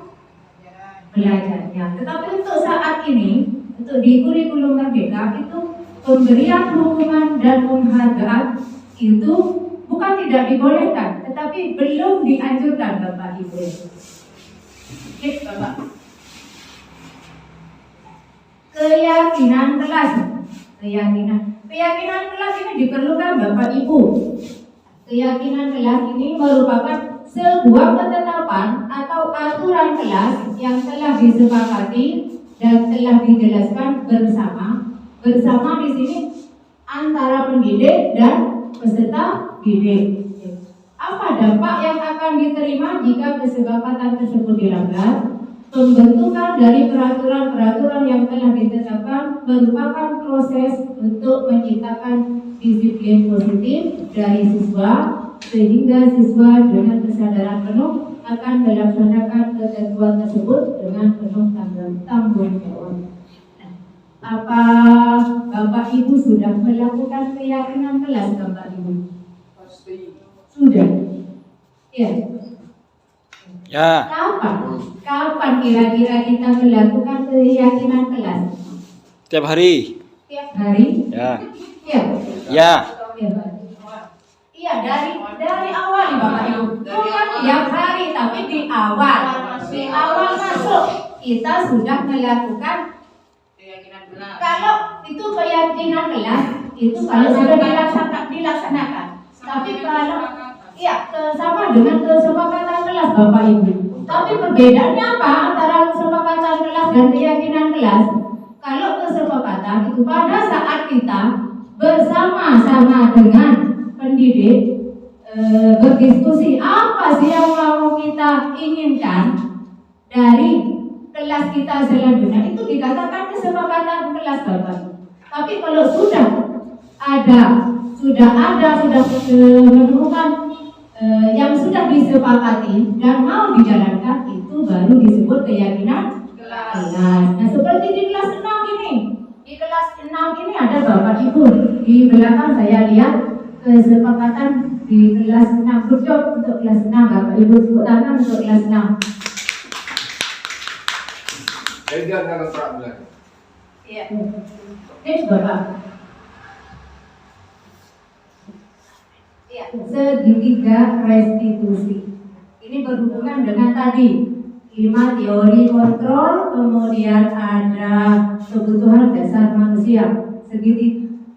belajarnya. Tetapi untuk saat ini, untuk di kurikulum Merdeka itu pemberian hukuman dan penghargaan itu bukan tidak dibolehkan, tetapi belum dianjurkan Bapak Ibu. Oke, Bapak. Keyakinan kelas. Keyakinan kelas ini diperlukan Bapak Ibu. Keyakinan kelas ini merupakan sebuah ketetapan atau aturan kelas yang telah disepakati dan telah dijelaskan bersama di sini antara pendidik dan peserta didik. Apa dampak yang akan diterima jika kesepakatan tersebut dilanggar? Pembentukan dari peraturan-peraturan yang telah ditetapkan merupakan proses untuk menciptakan disiplin positif dari siswa, sehingga siswa dengan kesadaran penuh akan melaksanakan ketentuan tersebut dengan penuh tanggung jawab. Apa Bapak Ibu sudah melakukan keyakinan kelas Bapak Ibu? Pasti. Sudah. Ya. Ya. Kapan kira-kira kita melakukan keyakinan kelas? Tiap hari. Tiap hari? Ya. Ya. Ya. Iya, dari awal nih Bapak Ibu. Bukan tiap hari, tapi di awal. Di awal masuk kita sudah melakukan keyakinan kelas. Kalau itu keyakinan kelas, itu kalau sudah dilaksanakan. Tapi kalau sama dengan kesepakatan kelas Bapak Ibu. Tapi perbedaannya apa antara kesepakatan kelas dan keyakinan kelas? Kalau kesepakatan itu pada saat kita bersama-sama dengan pendidik berdiskusi apa sih yang mau kita inginkan dari kelas kita selanjutnya, itu dikatakan kesepakatan kelas Bapak. Tapi kalau sudah menemukan yang sudah disepakati dan mau dijalankan, itu baru disebut keyakinan kelas. Nah, seperti di kelas 6 ini. Di kelas 6 ini ada Bapak Ibu. Di belakang saya lihat kesepakatan di kelas 6. Good job untuk kelas 6 Bapak Ibu. Tepuk tangan untuk kelas 6. Beda dengan problem. Iya. Ini Bapak. Iya. Segitiga restitusi. Ini berhubungan dengan tadi 5 teori kontrol, kemudian ada kebutuhan dasar manusia.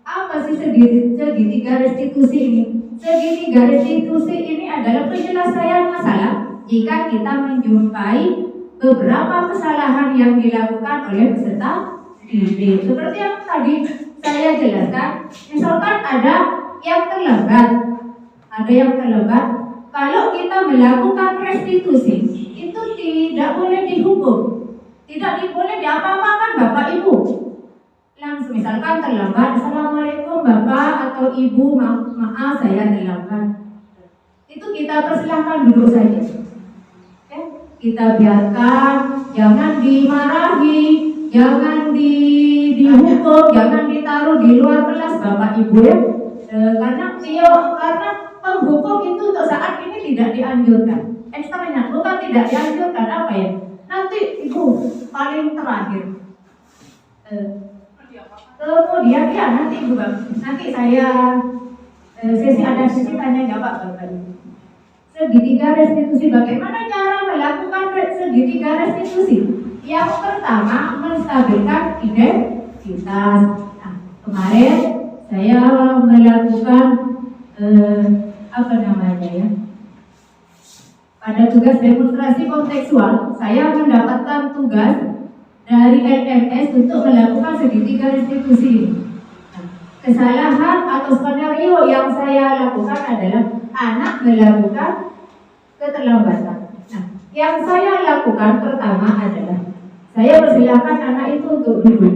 Apa sih segitiga restitusi ini? Segitiga restitusi ini adalah penyelesaian masalah jika kita menjumpai beberapa kesalahan yang dilakukan oleh peserta didik. Seperti yang tadi saya jelaskan, misalkan ada yang terlambat. Kalau kita melakukan restitusi, itu tidak boleh dihukum, tidak boleh diapa-apakan Bapak Ibu. Langsung misalkan terlambat, Assalamualaikum Bapak atau Ibu, maaf saya terlambat. Itu kita persilahkan duduk saja. Oke? Kita biarkan, jangan dimarahi, jangan dihukum, jangan ditaruh di luar kelas Bapak Ibu ya. Karena penghukum itu untuk saat ini tidak dianjurkan. Ekstranya bukan tidak dianjurkan, apa ya? Nanti Ibu paling terakhir. Kemudian ya nanti Ibu nanti saya ada sesi tanya jawab Bapak. Segitiga restitusi, bagaimana cara melakukan segitiga restitusi? Yang pertama, menstabilkan identitas. Nah, kemarin saya melakukan pada tugas demonstrasi kontekstual, saya mendapatkan tugas dari LMS untuk melakukan segitiga restitusi. Nah, kesalahan atau skenario yang saya lakukan adalah anak melakukan keterlambatan. Nah, yang saya lakukan pertama adalah saya persilakan anak itu untuk duduk,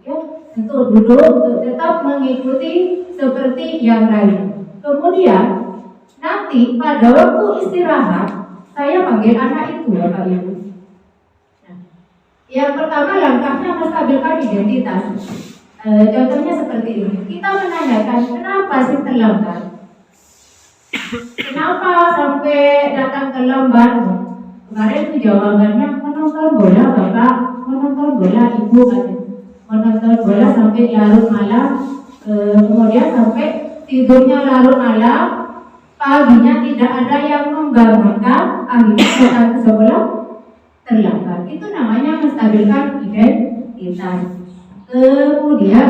ya, untuk tetap mengikuti seperti yang lain. Kemudian nanti pada waktu istirahat saya panggil anak itu, Bapak Ibu. Yang pertama langkahnya menstabilkan identitas. Contohnya seperti ini. Kita menanyakan kenapa sih terlambat? Kenapa sampai datang terlambat? Kemarin itu jawabannya menonton bola Bapak, menonton bola Ibu katanya. Menonton bola sampai larut malam, kemudian sampai tidurnya larut malam, paginya tidak ada yang membangunkan, akhirnya datang ke sekolah terlambat. Itu namanya menstabilkan identitas. Kemudian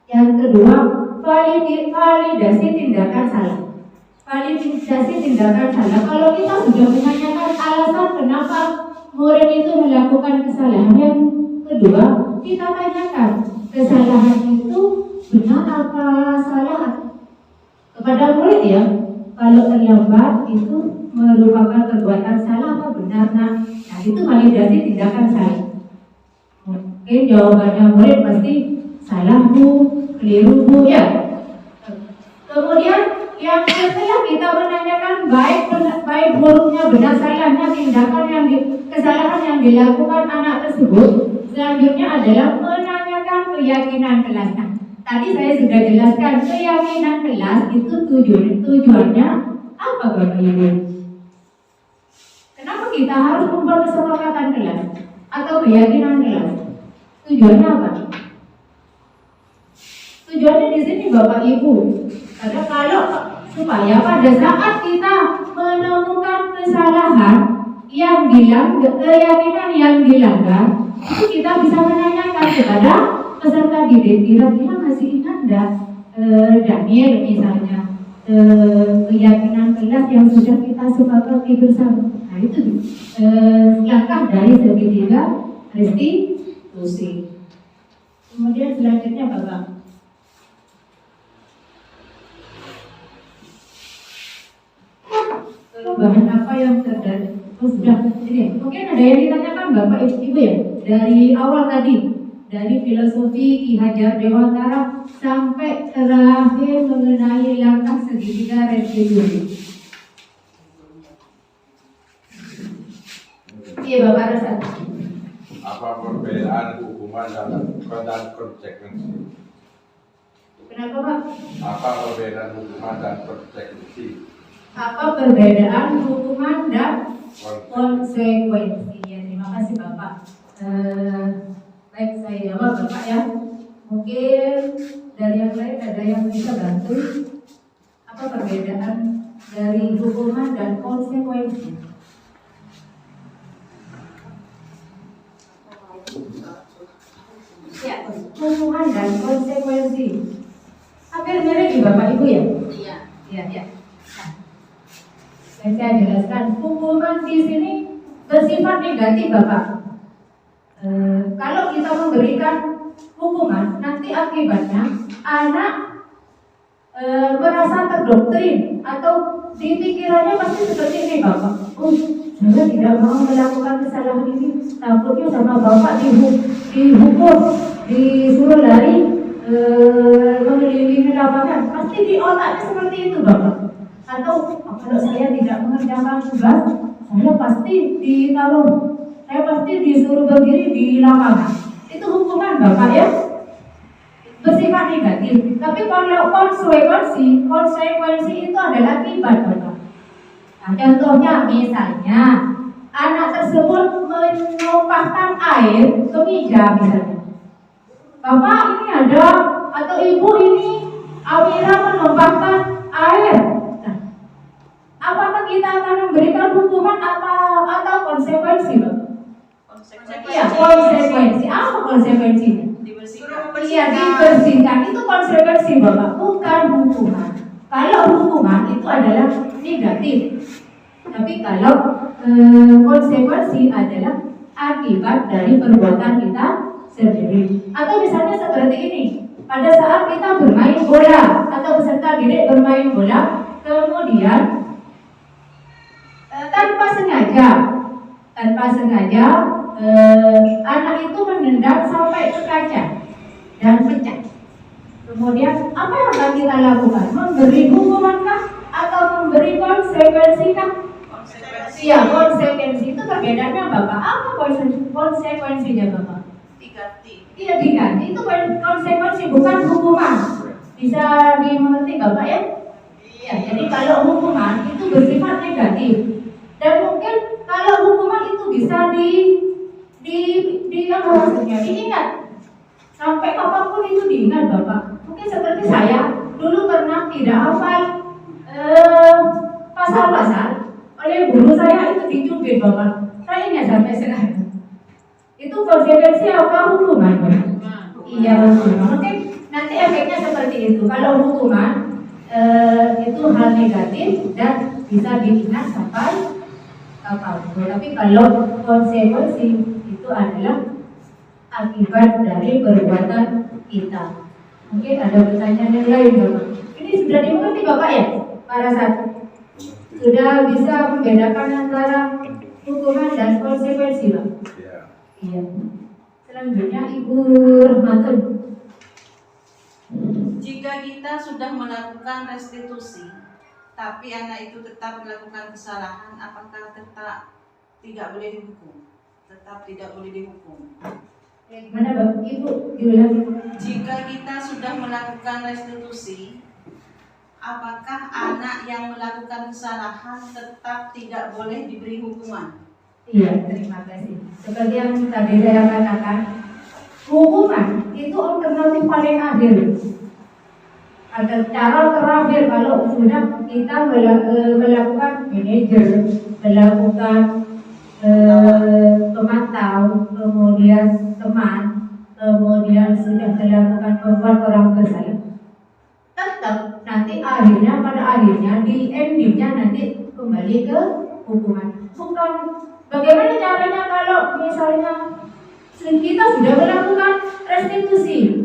yang kedua, validasi tindakan salah. Validasi tindakan salah. Kalau kita sudah menanyakan alasan kenapa murid itu melakukan kesalahan, yang kedua kita tanyakan kesalahan itu benar apa salah kepada murid ya. Kalau terlambat itu merupakan perbuatan salah apa benar? Nah itu validasi tindakan salah. Mungkin jawabannya murid pasti salah Bu, keliru Bu ya. Kemudian yang setelah kita menanyakan baik buruknya, benar salahnya tindakan kesalahan yang dilakukan anak tersebut, selanjutnya adalah menanyakan keyakinan kelas. Nah, tadi saya sudah jelaskan keyakinan kelas itu tujuannya apa Bapak Ibu? Kenapa kita harus membuat kesepakatan kelas atau keyakinan kelas? Tujuannya apa? Tujuannya di sini Bapak Ibu, karena kalau supaya pada saat kita menemukan kesalahan yang keyakinan yang dilanggar, itu kita bisa menanyakan kepada peserta didik, kira-kira masih ingat enggak Daniel misalnya keyakinan kelas yang sudah kita sepakati bersama. Nah itu langkah dari segitiga restitusi. Kemudian selanjutnya Bapak, bahan apa yang terjadi? Sudah ini mungkin ada yang ditanyakan Bapak Ibu ya dari awal tadi, dari filosofi Ki Hajar Dewantara sampai terakhir mengenai langkah segitiga restitusi. Iya Bapak Rasa. Apa perbedaan hukuman dan konsekuensi? Kenapa Pak? Apa perbedaan hukuman dan konsekuensi? Apa perbedaan hukuman dan konsekuensi? Ya, terima kasih Bapak. Baik, saya jawab Bapak ya. Mungkin dari yang lain ada yang bisa bantu. Apa perbedaan dari hukuman dan konsekuensi? Ya, hukuman dan konsekuensi. Hampir mirip di Bapak Ibu ya? Iya. Iya, iya. Nah, saya jelaskan, hukuman di sini bersifat negatif, Bapak. Kalau kita memberikan hukuman, nanti akibatnya anak merasa terdoktrin atau di pikirannya pasti seperti ini, Bapak. Oh, saya tidak mau melakukan kesalahan ini, takutnya sama Bapak dihukum, disuruh lari mengelilingi lapangan. Pasti di otaknya seperti itu, Bapak. Atau kalau saya tidak mengerjakan tugas, saya pasti disuruh berdiri di lapangan. Itu hukuman, Bapak ya, bersifat negatif. Tapi kalau konsekuensi itu adalah akibat, Bapak. Nah, contohnya misalnya anak tersebut menumpahkan air ke meja misalnya. Bapak ini ada atau ibu ini Amira menumpahkan air. Nah, apakah kita akan memberikan hukuman atau konsekuensi, Bapak? Iya, konsekuensi. Apa konsekuensinya? Iya, dibersihkan. Itu konsekuensi, Bapak, bukan hukuman. Kalau hukuman itu adalah negatif, tapi kalau konsekuensi adalah akibat dari perbuatan kita sendiri. Atau misalnya seperti ini, pada saat kita bermain bola atau peserta didik bermain bola, kemudian tanpa sengaja anak itu menendang sampai ke kaca dan pecah. Kemudian apa yang akan kita lakukan? Memberi hukuman kah atau memberi konsekuensi kah? Iya, konsekuensi itu perbedaannya, Bapak. Apa konsekuensinya, Bapak? Iya, diganti. Itu konsekuensi, bukan hukuman. Bisa dimengerti, Bapak ya? Iya. Jadi kalau hukuman itu bersifat negatif, dan mungkin kalau hukuman itu bisa diingat sampai apapun itu diingat, Bapak. Mungkin seperti saya dulu pernah tidak hafal pasal-pasal, oleh guru saya itu dicubit, Bapak. Saya ingat sampai sekarang. Itu konsekuensi apa hukuman? Iya, hukuman. Oke, nanti efeknya seperti itu. Kalau hukuman itu hal negatif dan bisa diingat sampai kapanpun. Tapi kalau konsekuensi itu adalah akibat dari perbuatan kita. Mungkin ada pertanyaan yang lain, Bapak. Ini sudah dimengerti, Bapak ya? Para satu sudah bisa membedakan antara hukuman dan konsekuensi, Pak? Iya. Selanjutnya Ibu Rahmatun. Jika kita sudah melakukan restitusi, tapi anak itu tetap melakukan kesalahan, apakah tetap tidak boleh dihukum? Tetap tidak boleh dihukum. Gimana, Bapak? Ibu diulangi. Jika kita sudah melakukan restitusi, apakah anak yang melakukan kesalahan tetap tidak boleh diberi hukuman? Iya, terima kasih. Seperti yang tadi saya katakan, hukuman itu alternatif paling akhir. Ada cara terakhir kalau sudah kita melakukan manajer, melakukan pemantau, kemudian teman, kemudian sudah melakukan membuat orang bersalah. Tetap nanti pada akhirnya di endingnya nanti kembali ke hukuman. Bukan bagaimana caranya kalau misalnya kita sudah melakukan restitusi,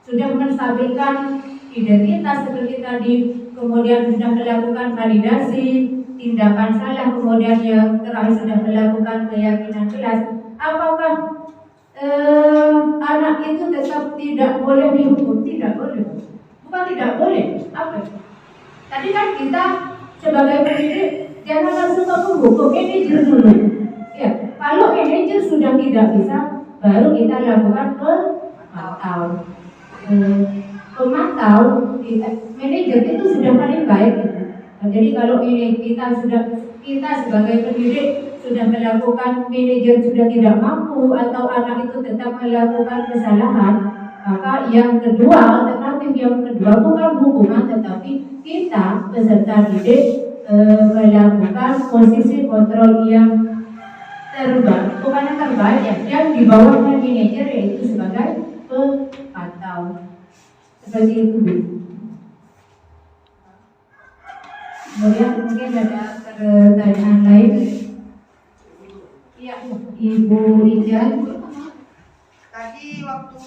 sudah menstabilkan identitas seperti tadi, kemudian sudah melakukan validasi tindakan salah, kemudian yang terakhir sudah melakukan keyakinan kelas, apakah anak itu tetap tidak boleh dihukum? Tidak boleh. Bukan tidak boleh. Apa? Tadi kan kita sebagai pendidik jangan langsung menghukum manajer dulu. Ya, kalau manajer sudah tidak bisa, baru kita lakukan pemantau. Pemantau, manajer itu sudah paling baik. Nah, jadi kalau ini kita sebagai pendidik sudah melakukan manajer sudah tidak mampu atau anak itu tetap melakukan kesalahan, maka yang kedua, alternatif yang kedua bukan hukuman, tetapi kita peserta didik melakukan posisi kontrol yang terbaik, bukan yang terbaik ya, yang di bawahnya manajer, yaitu sebagai pemantau. Seperti itu, Bu. Kemudian mungkin ada pertanyaan lain. Iya, Ibu Ijan. Tadi waktu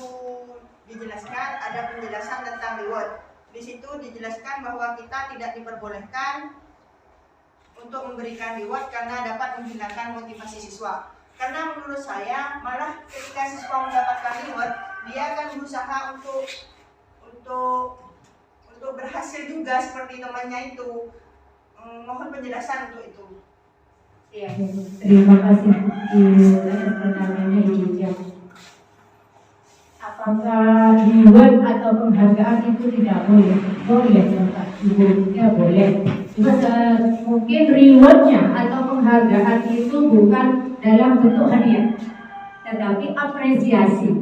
dijelaskan ada penjelasan tentang reward. Di situ dijelaskan bahwa kita tidak diperbolehkan untuk memberikan reward karena dapat menghilangkan motivasi siswa. Karena menurut saya malah ketika siswa mendapatkan reward, dia akan berusaha untuk berhasil juga seperti temannya itu. Mohon penjelasan untuk itu. Ya, terima kasih Ibu atas pertanyaannya, Ibu Ijan. Apakah reward atau penghargaan itu tidak boleh? Boleh, Bapak Ibu, ya boleh. Mungkin rewardnya atau penghargaan itu bukan dalam bentuk hadiah, tetapi apresiasi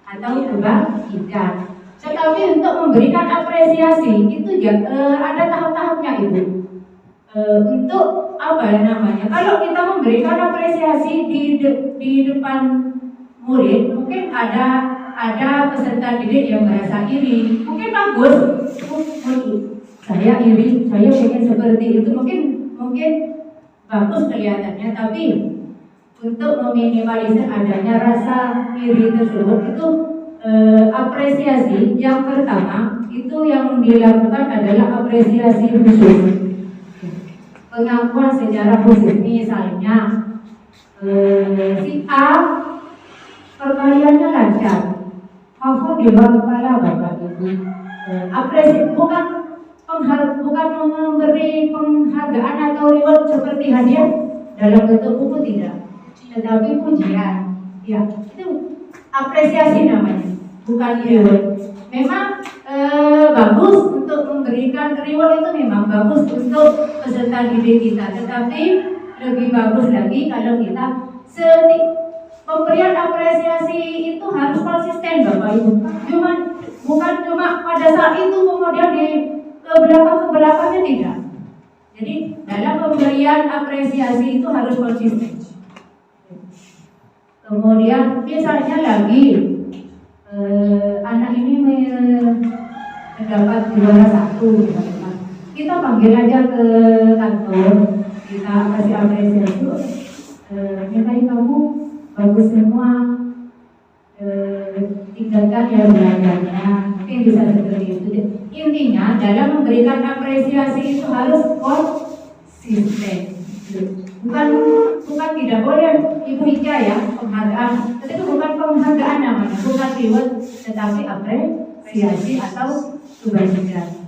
atau kebaikan. Tetapi untuk memberikan apresiasi itu ada tahap-tahapnya, Ibu. Untuk apa namanya? Kalau kita memberikan apresiasi di depan murid, mungkin ada peserta didik yang merasa iri, mungkin bagus, saya iri, saya pengen seperti itu, mungkin bagus kelihatannya, tapi untuk meminimalisir adanya rasa iri tersebut itu apresiasi yang pertama itu yang dilakukan adalah apresiasi khusus, pengakuan secara khusus. Misalnya si A perkaliannya lancar, hafal di bawah kepala Bapak Ibu. Apresiasi bukan memberi penghargaan atau reward seperti hadiah dalam bentuk buku, tidak, tetapi pujian. Ya, itu apresiasi namanya, bukan reward. Memang bagus untuk memberikan reward, itu memang bagus untuk peserta didik kita, tetapi lebih bagus lagi kalau kita pemberian apresiasi itu harus konsisten, Bapak Ibu. Bukan cuma pada saat itu kemudian di ke belakangnya, tidak. Jadi dalam pemberian apresiasi itu harus konsisten. Kemudian misalnya lagi anak ini mendapat juara 1, kita panggil aja ke kantor, kita kasih apresiasi. Nilai kamu bagus semua, tinggalkan ya belajarnya, mungkin bisa seperti itu. Intinya dalam memberikan apresiasi itu harus konsisten. Bukan tidak boleh Ibu Ija ya penghargaan, tapi itu bukan penghargaan namanya, bukan reward, tetapi apresiasi atau kebaikan.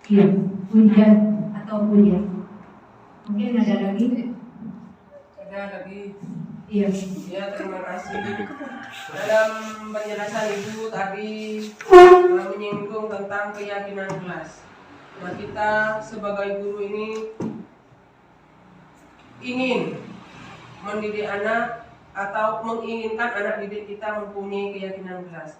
Iya, pujian atau pujian. Mungkin ada lagi? Ada lagi. Iya. Ya, terima kasih. Dalam penjelasan Ibu tadi menyinggung tentang keyakinan kelas. Nah, kita sebagai guru ini ingin mendidik anak atau menginginkan anak didik kita mempunyai keyakinan kelas.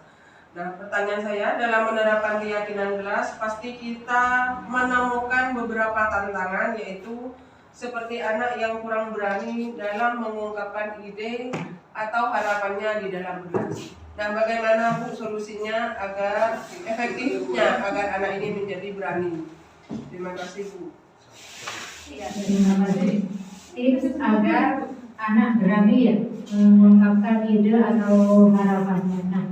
Nah, pertanyaan saya, dalam menerapkan keyakinan kelas pasti kita menemukan beberapa tantangan, yaitu seperti anak yang kurang berani dalam mengungkapkan ide atau harapannya di dalam kelas. Dan bagaimana Bu solusinya agar efektifnya agar anak ini menjadi berani? Terima kasih Bu. Ya, terima kasih. Tips agar anak berani ya mengungkapkan ide atau harapannya. Nah,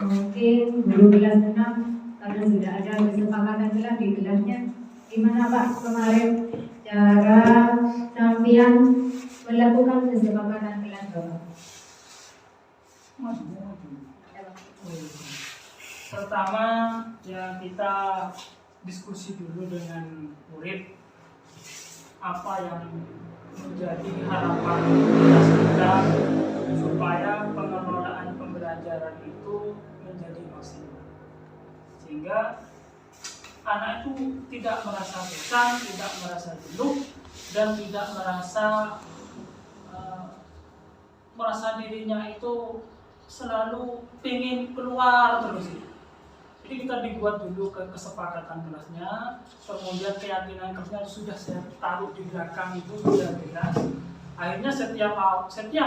mungkin guru kelas 6 karena sudah ada kesepakatan kelas di kelasnya, gimana Pak kemarin cara sampean melakukan kesepakatan kelas Bapak? Pertama ya kita diskusi dulu dengan murid apa yang menjadi harapan kita supaya pengelolaan pembelajaran itu menjadi maksimal, sehingga anak itu tidak merasa bosan, tidak merasa jenuh dan tidak merasa dirinya itu selalu ingin keluar terus. Jadi kita dibuat dulu ke kesepakatan kelasnya, kemudian keyakinan kelasnya sudah saya taruh di belakang itu sudah jelas. Akhirnya setiap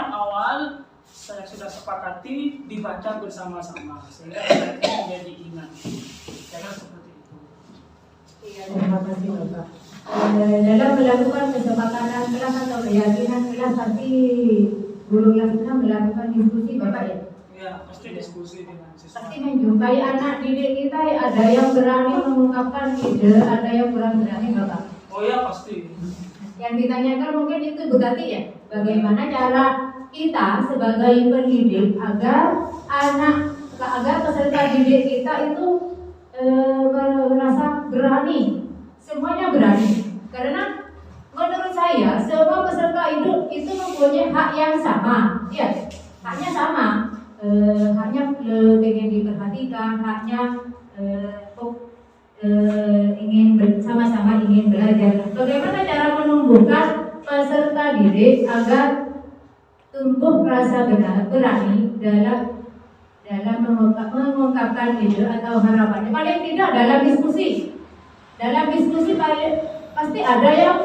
awal saya sudah sepakati dibaca bersama-sama sehingga kita menjadi ingat. Saya seperti itu. Iya, terima kasih Bapak. Dalam melakukan kesepakatan kelas atau keyakinan kelas pasti guru yang sudah melakukan diskusi Bapak ya? Ya, pasti diskusi dengan siswa. Pasti menjumpai anak didik kita ada yang berani mengungkapkan ide, ada yang kurang berani Bapak. Oh ya pasti. Yang ditanyakan mungkin itu Bu Tati ya, bagaimana cara kita sebagai pendidik agar peserta didik kita itu merasa berani, semuanya berani. Karena menurut saya semua peserta hidup itu mempunyai hak yang sama, ya, haknya sama, haknya ingin diperhatikan, haknya ingin bersama-sama ingin belajar. Bagaimana cara menumbuhkan peserta didik agar tumbuh rasa berani dalam mengungkapkan ide atau harapannya. Paling tidak dalam diskusi. Dalam diskusi pasti ada yang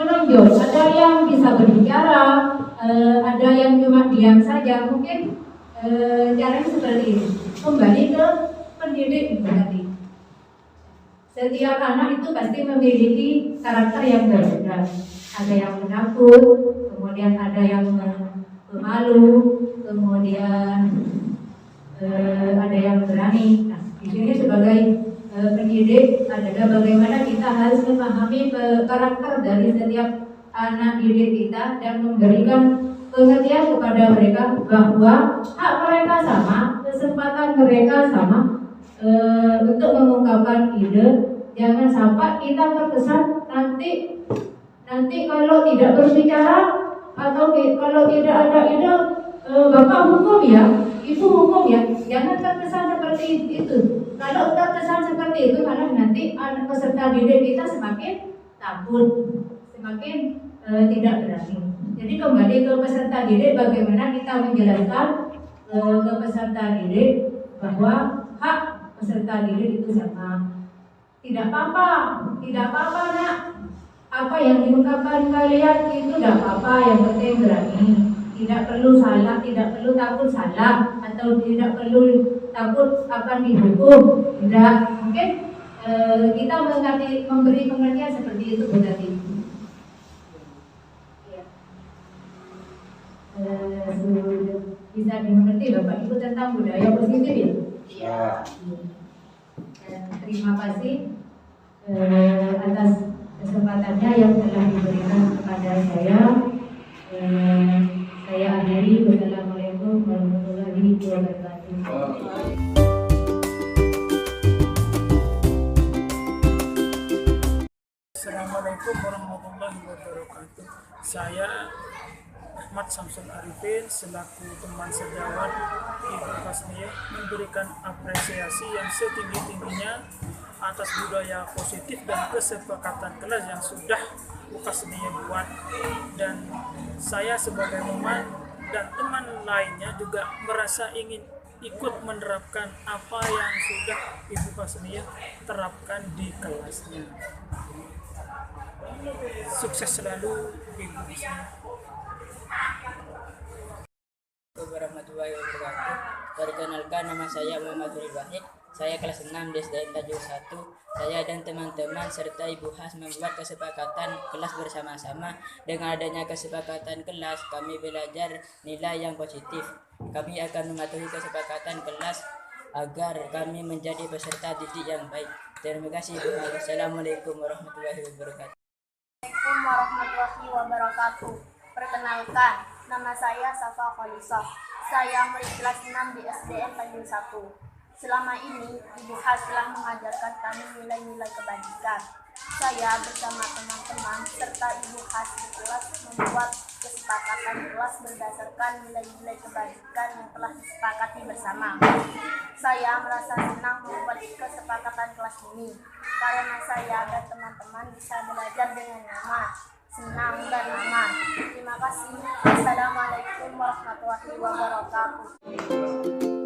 menonjol, ada yang bisa berbicara, ada yang cuma diam saja. Mungkin caranya seperti ini. Kembali ke pendidik tadi. Setiap anak itu pasti memiliki karakter yang berbeda. Ada yang penakut, kemudian ada yang pemalu, kemudian ada yang berani. Nah, di sini sebagai pendidik adalah bagaimana kita harus memahami karakter dari setiap anak didik kita dan memberikan pengertian kepada mereka bahwa hak mereka sama, kesempatan mereka sama. Untuk mengungkapkan ide, jangan sampai kita terkesan nanti kalau tidak berbicara atau kalau tidak ada ide, Bapak hukum ya, Ibu hukum ya. Jangan terkesan seperti itu. Kalau terkesan seperti itu, karena nanti anak peserta didik kita semakin takut, semakin tidak berani. Jadi kembali ke peserta didik, bagaimana kita menjelaskan ke peserta didik bahwa hak peserta didik itu sama. Tidak apa-apa nak. Apa yang diungkapkan kalian itu tidak apa-apa, yang penting berani. Tidak perlu salah, tidak perlu takut salah, atau tidak perlu takut akan dihukum. Tidak, mungkin kita memberi pengertian seperti itu Bu Tati. Bisa dimengerti Bapak Ibu tentang budaya positif ya? Iya. Terima kasih atas kesempatannya yang telah diberikan kepada saya. Saya akhiri. Wassalamualaikum warahmatullahi wabarakatuh. Assalamualaikum warahmatullahi wabarakatuh. Saya Ahmad Samsul Arifin selaku teman sejawat Ibu Kasmiyah memberikan apresiasi yang setinggi-tingginya atas budaya positif dan kesepakatan kelas yang sudah Bu Kasmiyah buat, dan saya sebagai teman dan teman lainnya juga merasa ingin ikut menerapkan apa yang sudah Ibu Kasmiyah terapkan di kelasnya. Sukses selalu Ibu Kasmiyah. Warahmatullahi wabarakatuh. Perkenalkan, nama saya Muhammad Wahid. Saya kelas 6 di SDN Tanjung 1. Saya dan teman-teman serta Ibu Has membuat kesepakatan kelas bersama-sama. Dengan adanya kesepakatan kelas, kami belajar nilai yang positif. Kami akan mematuhi kesepakatan kelas agar kami menjadi peserta didik yang baik. Terima kasih. Assalamualaikum warahmatullahi wabarakatuh. Assalamualaikum warahmatullahi wabarakatuh. Perkenalkan, nama saya Safa Khalisah. Saya murid kelas 6 di SDN Tanjung 1. Selama ini, Ibu Has telah mengajarkan kami nilai-nilai kebajikan. Saya bersama teman-teman serta Ibu Has di kelas membuat kesepakatan kelas berdasarkan nilai-nilai kebajikan yang telah disepakati bersama. Saya merasa senang membuat kesepakatan kelas ini karena saya dan teman-teman bisa belajar dengan nyaman. senang, dan aman. Terima kasih. Assalamualaikum warahmatullahi wabarakatuh.